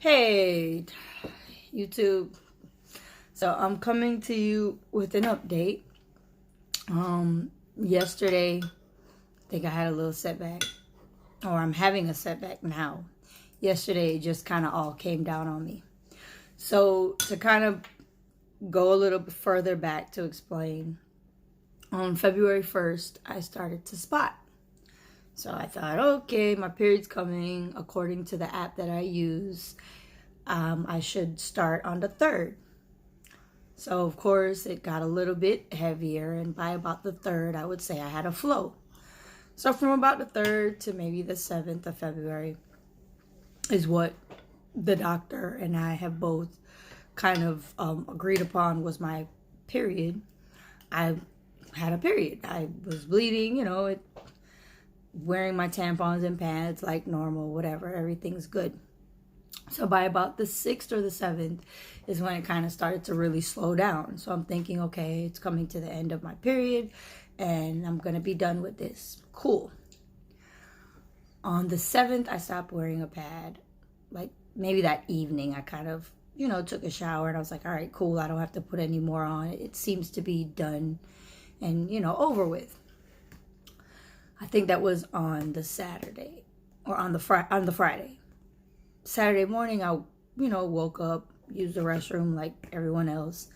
Hey, YouTube. So I'm coming to you with an update. Yesterday, I think I had a little setback, or I'm having a setback now. Yesterday, it just kind of all came down on me. So to kind of go a little bit further back to explain, on February 1st, I started to spot. So I thought, okay, my period's coming. According to the app that I use, I should start on the 3rd. So, of course, it got a little bit heavier, and by about the 3rd, I would say I had a flow. So, from about the 3rd to maybe the 7th of February is what the doctor and I have both kind of agreed upon was my period. I had a period. I was bleeding, wearing my tampons and pads like normal, whatever. Everything's good. So by about the 6th or the 7th is when it kind of started to really slow down. So I'm thinking, okay, it's coming to the end of my period and I'm going to be done with this. Cool. On the 7th, I stopped wearing a pad. Like maybe that evening, I kind of, took a shower and I was like, all right, cool. I don't have to put any more on. It seems to be done and, over with. I think that was on the Saturday or on the Friday. Saturday morning, I, woke up, used the restroom like everyone else,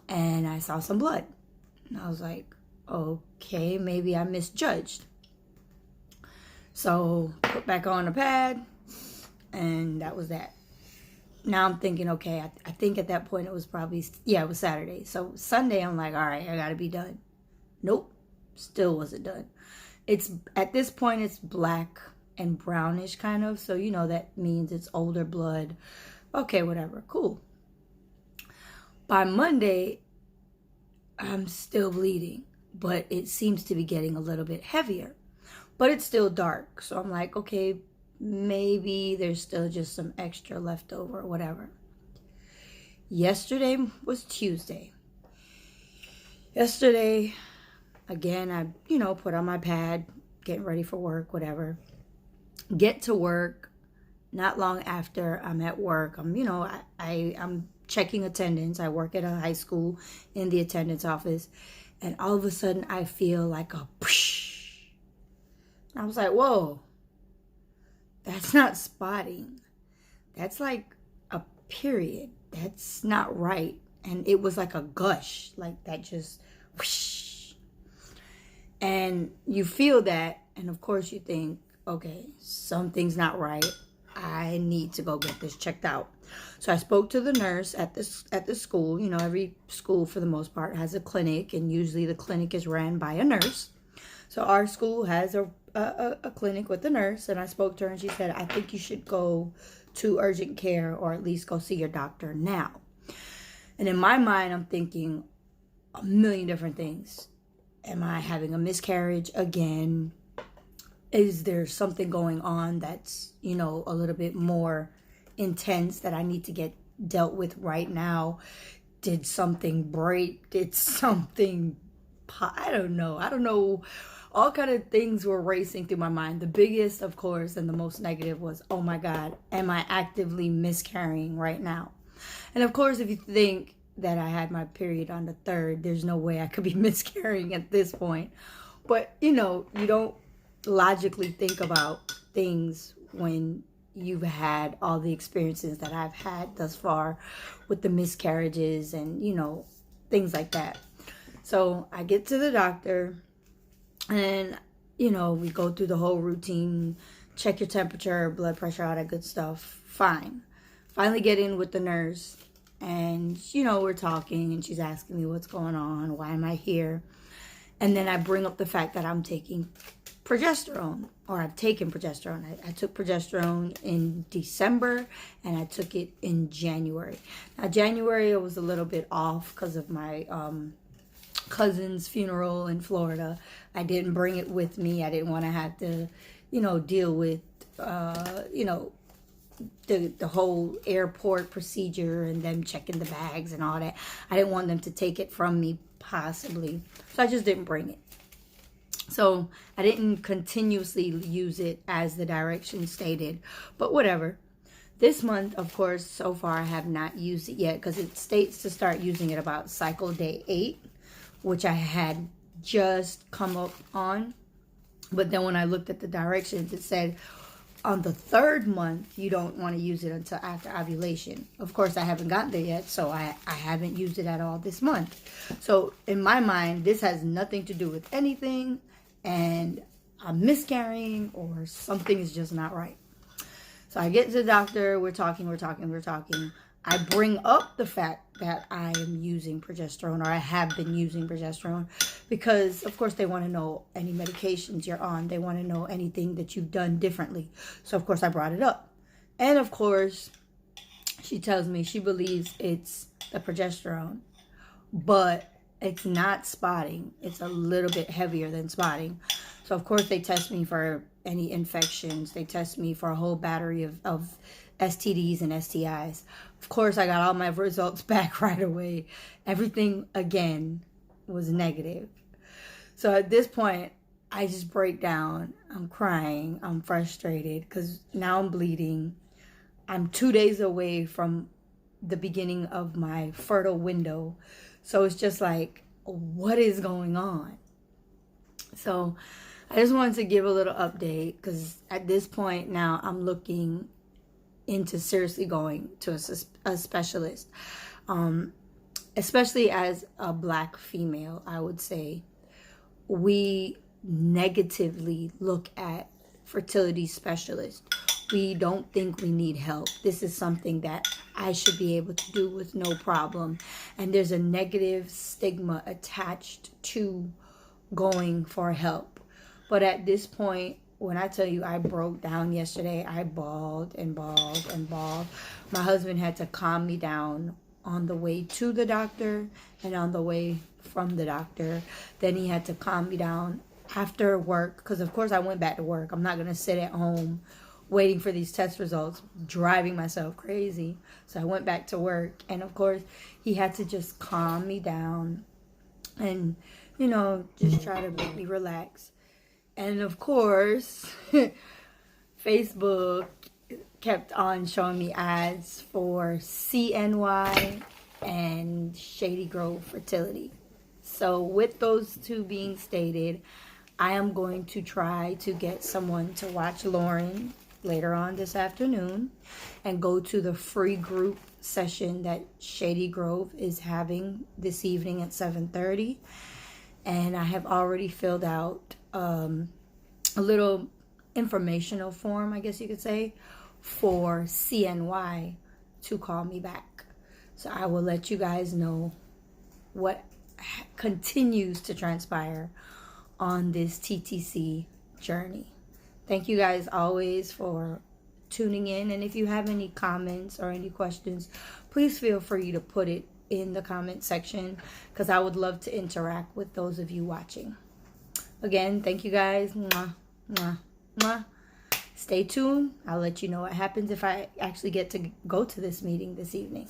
and I saw some blood. And I was like, okay, maybe I misjudged. So, put back on the pad, and that was that. Now I'm thinking, okay, I think at that point it was probably, it was Saturday. So, Sunday, I'm like, all right, I gotta be done. Nope, still wasn't done. At this point, it's black and brownish kind of, so that means it's older blood. Okay, whatever, cool. By Monday, I'm still bleeding, but it seems to be getting a little bit heavier, but it's still dark. So I'm like, okay, maybe there's still just some extra left over or whatever. Yesterday was Tuesday. Yesterday, again, I put on my pad, getting ready for work, whatever. Get to work. Not long after I'm at work, I'm checking attendance. I work at a high school in the attendance office, and all of a sudden I feel like a push. I was like, whoa, that's not spotting. That's like a period. That's not right. And it was like a gush, like that just whoosh. And you feel that, and of course you think, okay, something's not right. I need to go get this checked out. So I spoke to the nurse at the school. Every school for the most part has a clinic, and usually the clinic is ran by a nurse. So our school has a clinic with a nurse, and I spoke to her and she said, I think you should go to urgent care or at least go see your doctor now. And in my mind, I'm thinking a million different things. Am I having a miscarriage again? Is there something going on that's, a little bit more intense that I need to get dealt with right now? Did something break? Did something, I don't know. All kind of things were racing through my mind. The biggest, of course, and the most negative was, oh my God, am I actively miscarrying right now? And of course, if you think that I had my period on the 3rd, there's no way I could be miscarrying at this point. But, you don't logically think about things when you've had all the experiences that I've had thus far with the miscarriages and, things like that. So I get to the doctor and, we go through the whole routine, check your temperature, blood pressure, all that good stuff. Fine. Finally get in with the nurse and, we're talking and she's asking me what's going on, why am I here? And then I bring up the fact that I'm taking progesterone, or I've taken progesterone. I took progesterone in December and I took it in January. Now, January I was a little bit off because of my cousin's funeral in Florida. I didn't bring it with me. I didn't want to have to, deal with, the whole airport procedure and them checking the bags and all that. I didn't want them to take it from me, possibly. So I just didn't bring it. So I didn't continuously use it as the directions stated, but whatever. This month, of course, so far I have not used it yet because it states to start using it about cycle day 8, which I had just come up on. But then when I looked at the directions, it said on the 3rd month, you don't want to use it until after ovulation. Of course, I haven't gotten there yet, so I haven't used it at all this month. So in my mind, this has nothing to do with anything, and I'm miscarrying or something is just not right. So I get to the doctor, we're talking. I bring up the fact that I am using progesterone, or I have been using progesterone, because of course they want to know any medications you're on. They want to know anything that you've done differently. So of course I brought it up. And of course, she tells me she believes it's the progesterone, but it's not spotting. It's a little bit heavier than spotting. So of course they test me for any infections. They test me for a whole battery of STDs and STIs. Of course, I got all my results back right away. Everything, again, was negative. So at this point, I just break down. I'm crying. I'm frustrated because now I'm bleeding. I'm 2 days away from the beginning of my fertile window. So it's just like, what is going on? So I just wanted to give a little update because at this point now I'm looking into seriously going to a specialist, especially as a Black female. I would say we negatively look at fertility specialists. We don't think we need help. This is something that I should be able to do with no problem, and there's a negative stigma attached to going for help. But at this point, when I tell you I broke down yesterday, I bawled and bawled and bawled. My husband had to calm me down on the way to the doctor and on the way from the doctor. Then he had to calm me down after work, because of course I went back to work. I'm not going to sit at home waiting for these test results, driving myself crazy. So I went back to work, and of course he had to just calm me down and, you know, just try to make me relax. And of course, Facebook kept on showing me ads for CNY and Shady Grove Fertility. So with those two being stated, I am going to try to get someone to watch Lauren later on this afternoon and go to the free group session that Shady Grove is having this evening at 7:30. And I have already filled out a little informational form, I guess you could say, for CNY to call me back. So I will let you guys know what continues to transpire on this TTC journey. Thank you guys always for tuning in. And if you have any comments or any questions, please feel free to put it in the comment section, because I would love to interact with those of you watching. Again, thank you guys. Mwah, mwah, mwah. Stay tuned. I'll let you know what happens if I actually get to go to this meeting this evening.